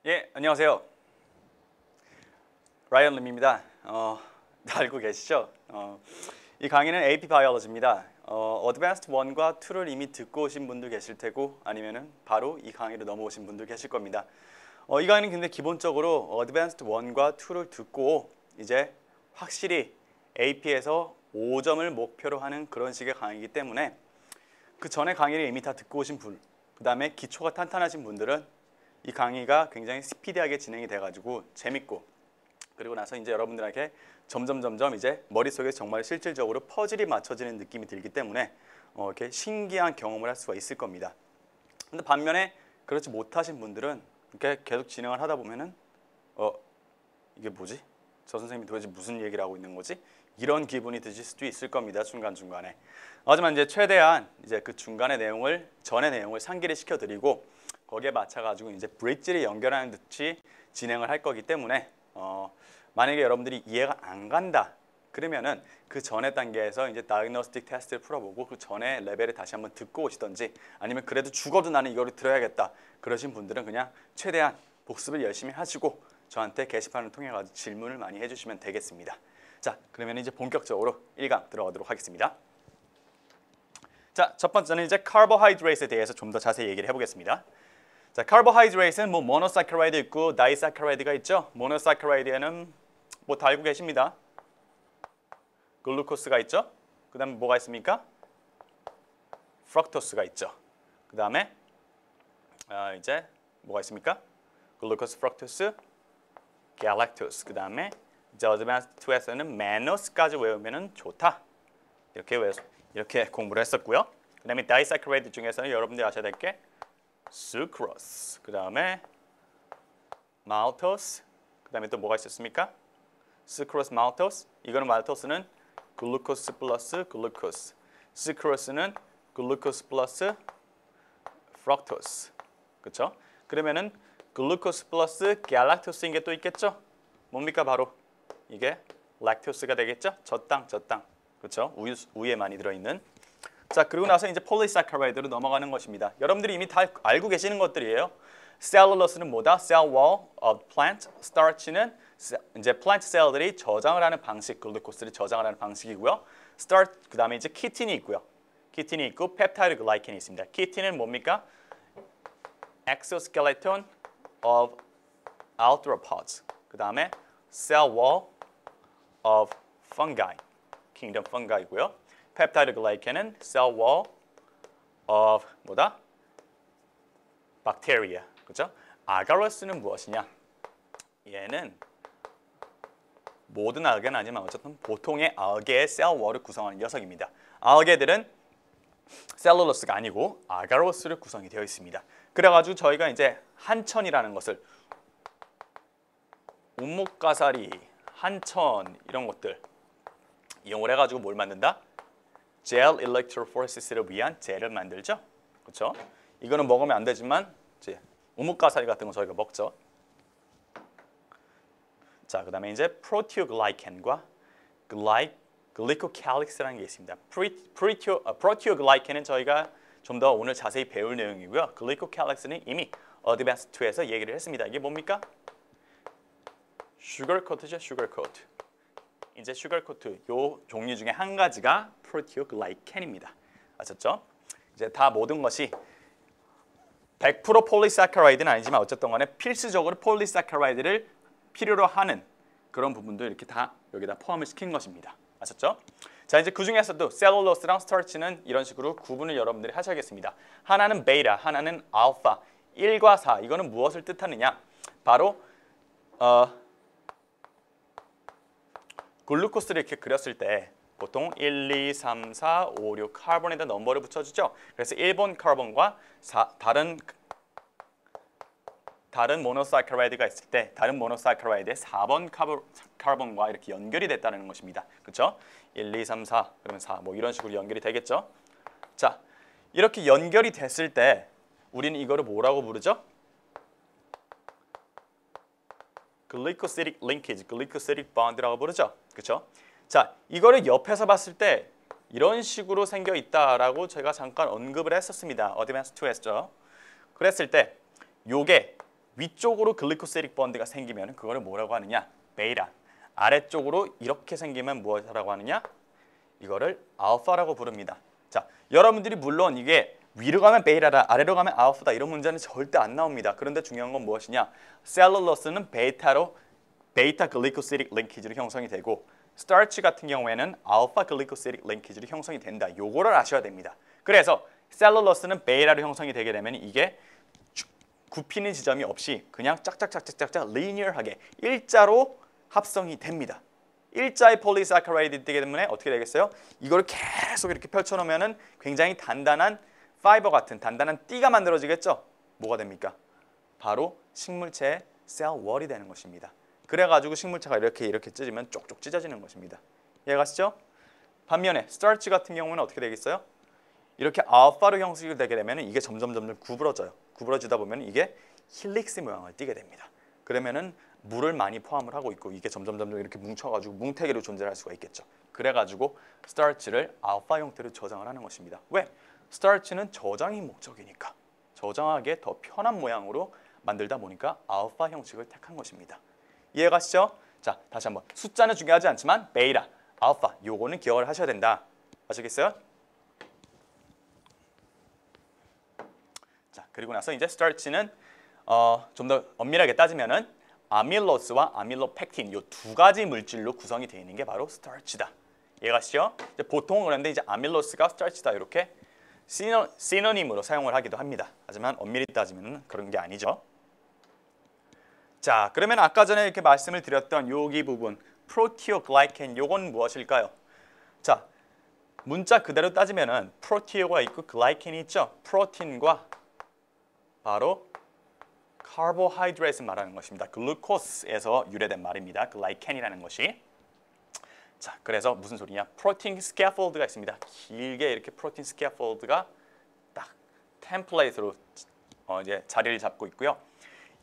예, 안녕하세요. 라이언 림입니다. 알고 계시죠? 이 강의는 AP 바이올로지입니다. 어드밴스드 1과 2를 이미 듣고 오신 분들 계실 테고 아니면은 바로 이 강의로 넘어오신 분들 계실 겁니다. 이 강의는 근데 기본적으로 어드밴스드 1과 2를 듣고 이제 확실히 AP에서 5점을 목표로 하는 그런 식의 강의이기 때문에 그 전에 강의를 이미 다 듣고 오신 분, 그 다음에 기초가 탄탄하신 분들은 이 강의가 굉장히 스피디하게 진행이 돼가지고 재밌고 그리고 나서 이제 여러분들에게 점점 이제 머릿속에 정말 실질적으로 퍼즐이 맞춰지는 느낌이 들기 때문에 이렇게 신기한 경험을 할 수가 있을 겁니다. 근데 반면에 그렇지 못하신 분들은 이렇게 계속 진행을 하다 보면은 이게 뭐지? 저 선생님이 도대체 무슨 얘기를 하고 있는 거지? 이런 기분이 드실 수도 있을 겁니다. 중간중간에. 하지만 이제 최대한 이제 그 중간의 내용을 전의 내용을 상기를 시켜드리고 거기에 맞춰가지고 이제 브릿지를 연결하는 듯이 진행을 할 거기 때문에 만약에 여러분들이 이해가 안 간다 그러면은 그 전에 단계에서 이제 다이그노스틱 테스트를 풀어보고 그 전에 레벨을 다시 한번 듣고 오시던지 아니면 그래도 죽어도 나는 이거를 들어야겠다 그러신 분들은 그냥 최대한 복습을 열심히 하시고 저한테 게시판을 통해 가지고 질문을 많이 해주시면 되겠습니다. 자, 그러면 이제 본격적으로 1강 들어가도록 하겠습니다. 자, 첫 번째는 이제 카보하이드레이트에 대해서 좀 더 자세히 얘기를 해보겠습니다. 자, 카보하이드레이트는 뭐 모노사카라이드 있고 다이사카라이드가 있죠. 모노사카라이드에는 뭐 다 알고 계십니다. 글루코스가 있죠. 그 다음에 뭐가 있습니까? 프럭토스가 있죠. 그 다음에 이제 뭐가 있습니까? 글루코스, 프럭토스, 갈락토스. 그 다음에 이제 어드밴스드 2에서는 마노스까지 외우면 좋다. 이렇게 공부를 했었고요. 그 다음에 다이사카라이드 중에서는 여러분들이 아셔야 될 게 수크로스, 그 다음에 말토스, 그 다음에 또 뭐가 있었습니까? 수크로스, 말토스. 이거는 말토스는 글루코스 플러스 글루코스, 수크로스는 글루코스 플러스 프럭토스. 그렇죠? 그러면은 글루코스 플러스 갈락토스인 게 또 있겠죠? 뭡니까? 바로 이게 락토스가 되겠죠? 젖당. 그렇죠? 우유에 많이 들어있는. 자, 그리고 나서 이제 폴리사카라이드로 넘어가는 것입니다. 여러분들이 이미 다 알고 계시는 것들이에요. 셀룰러스는 뭐다? Cell wall of plant. starch는 이제 플란트 셀들이 저장을 하는 방식, 글루코스를 저장을 하는 방식이고요. starch 그다음에 이제 키틴이 있고요. 키틴이 있고 펩타이드 글라이켄이 있습니다. 키틴은 뭡니까? exoskeleton of arthropods. 그다음에 cell wall of fungi. kingdom fungi고요. 펩타이드 글라이켄은 cell wall of 뭐다? bacteria. 그렇죠? 아가로스는 무엇이냐? 얘는 모든 알게는 아니지만 어쨌든 보통의 알게의 셀 월을 구성하는 녀석입니다. 알게들은 셀룰러스가 아니고 아가로스를 구성이 되어 있습니다. 그래가지고 저희가 이제 한천이라는 것을 운목가사리, 한천 이런 것들 이용을 해가지고 뭘 만든다? 젤 일렉트로포레시스를 위한 젤을 만들죠. 그렇죠? 이거는 먹으면 안 되지만 이제 우뭇가사리 같은 거 저희가 먹죠. 자, 그다음에 이제 프로티오글라이켄과 글리코캘릭스라는 게 있습니다. 프로티오글라이켄은 저희가 좀 더 오늘 자세히 배울 내용이고요. 글리코캘릭스는 이미 어드밴스드 2에서 얘기를 했습니다. 이게 뭡니까? 슈거코트죠, 슈거코트. 이제 슈거코트 요 종류 중에 한 가지가 프로티오글라이켄입니다. 아셨죠? 이제 다 모든 것이 100% 폴리사카라이드는 아니지만 어쨌든 간에 필수적으로 폴리사카라이드를 필요로 하는 그런 부분도 이렇게 다 여기다 포함을 시킨 것입니다. 아셨죠? 자, 이제 그 중에서도 셀룰로스랑 스타치는 이런 식으로 구분을 여러분들이 하셔야겠습니다. 하나는 베이타, 하나는 알파. 1과 4. 이거는 무엇을 뜻하느냐? 바로 글루코스를 이렇게 그렸을 때 보통 1, 2, 3, 4, 5, 6 카본에다 넘버를 붙여주죠. 그래서 1번 카본과 다른 다른 모노사카라이드가 있을 때 다른 모노사카라이드의 4번 카본과 이렇게 연결이 됐다는 것입니다. 그렇죠? 1, 2, 3, 4 그러면 4 뭐 이런 식으로 연결이 되겠죠? 자, 이렇게 연결이 됐을 때 우리는 이거를 뭐라고 부르죠? 글리코시릭 링키지, 글리코시릭 본드라고 부르죠. 그렇죠? 자, 이거를 옆에서 봤을 때 이런 식으로 생겨 있다라고 제가 잠깐 언급을 했었습니다. 어드밴스 2에서. 그랬을 때 요게 위쪽으로 글리코시릭 본드가 생기면 그거를 뭐라고 하느냐? 베이타. 아래쪽으로 이렇게 생기면 무엇이라고 하느냐? 이거를 알파라고 부릅니다. 자, 여러분들이 물론 이게 위로 가면 베이타다, 아래로 가면 알파다 이런 문제는 절대 안 나옵니다. 그런데 중요한 건 무엇이냐? 셀룰로스는 베이타 글리코시릭 링키지로 형성이 되고 스타치 같은 경우에는 알파 글리코시릭 링키지로 형성이 된다. 요거를 아셔야 됩니다. 그래서 셀룰로스는 베이타로 형성이 되게 되면 이게 굽히는 지점이 없이 그냥 짝짝짝짝짝짝 리니어하게 일자로 합성이 됩니다. 일자의 폴리사카라이드 되기 때문에 어떻게 되겠어요? 이걸 계속 이렇게 펼쳐놓으면 굉장히 단단한 파이버 같은 단단한 띠가 만들어지겠죠? 뭐가 됩니까? 바로 식물체의 셀월이 되는 것입니다. 그래가지고 식물체가 이렇게 찢으면 쪽쪽 찢어지는 것입니다. 이해가시죠? 반면에 스타치 같은 경우는 어떻게 되겠어요? 이렇게 알파로 형식이 되게 되면 이게 점점 구부러져요. 구부러지다 보면 이게 힐릭스 모양을 띠게 됩니다. 그러면은 물을 많이 포함을 하고 있고 이게 점점 이렇게 뭉쳐가지고 뭉태기로 존재할 수가 있겠죠. 그래가지고 스타치를 알파 형태로 저장을 하는 것입니다. 왜? 스타치는 저장이 목적이니까 저장하기에 더 편한 모양으로 만들다 보니까 알파 형식을 택한 것입니다. 이해가시죠? 자, 다시 한번 숫자는 중요하지 않지만 베이타, 알파 요거는 기억을 하셔야 된다. 아시겠어요? 자, 그리고 나서 이제 스타치는 좀 더 엄밀하게 따지면은 아밀로스와 아밀로펙틴 요 두 가지 물질로 구성이 되어 있는 게 바로 스타치다. 이해가시죠? 이제 보통 그런데 이제 아밀로스가 스타치다 이렇게 시노님으로 사용을 하기도 합니다. 하지만 엄밀히 따지면 그런 게 아니죠. 자, 그러면 아까 전에 이렇게 말씀을 드렸던 여기 부분 프로티오글라이켄 요건 무엇일까요? 자, 문자 그대로 따지면은 프로티오가 있고 글라이켄이 있죠. 프로틴과 바로 카보하이드레이트를 말하는 것입니다. 글루코스에서 유래된 말입니다. 글라이켄이라는 것이. 자, 그래서 무슨 소리냐? 프로틴 스캐폴드가 있습니다. 길게 이렇게 프로틴 스캐폴드가 딱 템플레이트로 이제 자리를 잡고 있고요.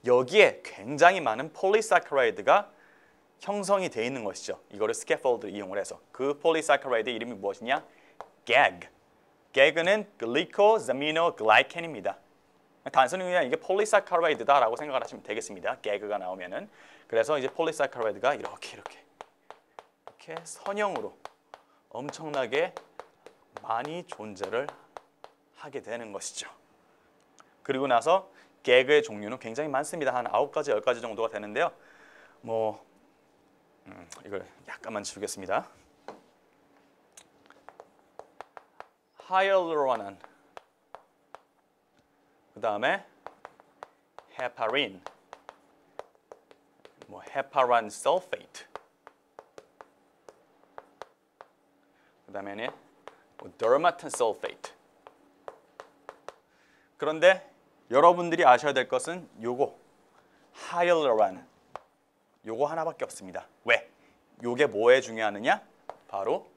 여기에 굉장히 많은 폴리사카라이드가 형성이 되어 있는 것이죠. 이거를 스캐폴드를 이용을 해서. 그 폴리사카라이드 이름이 무엇이냐? GAG. GAG는 글리코자미노글라이켄입니다. 단순히 그냥 이게 폴리사카라이드다라고 생각을 하시면 되겠습니다. GAG가 나오면은. 그래서 이제 폴리사카라이드가 이렇게 선형으로 엄청나게 많이 존재를 하게 되는 것이죠. 그리고 나서 GAG의 종류는 굉장히 많습니다. 한 9가지, 10가지 정도가 되는데요. 이걸 약간만 지우겠습니다. 하이얼루로난, 그 다음에 헤파린, 헤파란 설페이트, 그 다음에는 더마탄 설페이트. 그런데 여러분들이 아셔야 될 것은 요거 하이얼루로난 요거 하나밖에 없습니다. 왜? 요게 뭐에 중요하느냐? 바로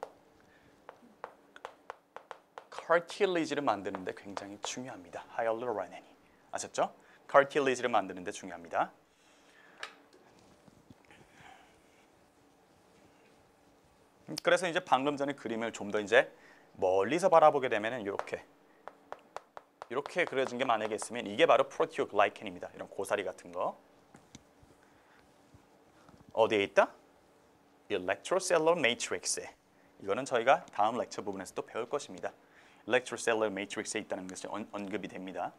카틸리지를 만드는 데 굉장히 중요합니다. 하이얼루로난이. 아셨죠? 카틸리지를 만드는 데 중요합니다. 그래서 이제 방금 전에 그림을 좀 더 이제 멀리서 바라보게 되면은 이렇게 그려진 게 만약에 있으면 이게 바로 프로티오글라이켄입니다. 이런 고사리 같은 거. 어디에 있다? 일렉트로셀러 매트릭스에. 이거는 저희가 다음 렉처 부분에서 또 배울 것입니다. 일렉트로셀러 매트릭스에 있다는 것이 언급이 됩니다.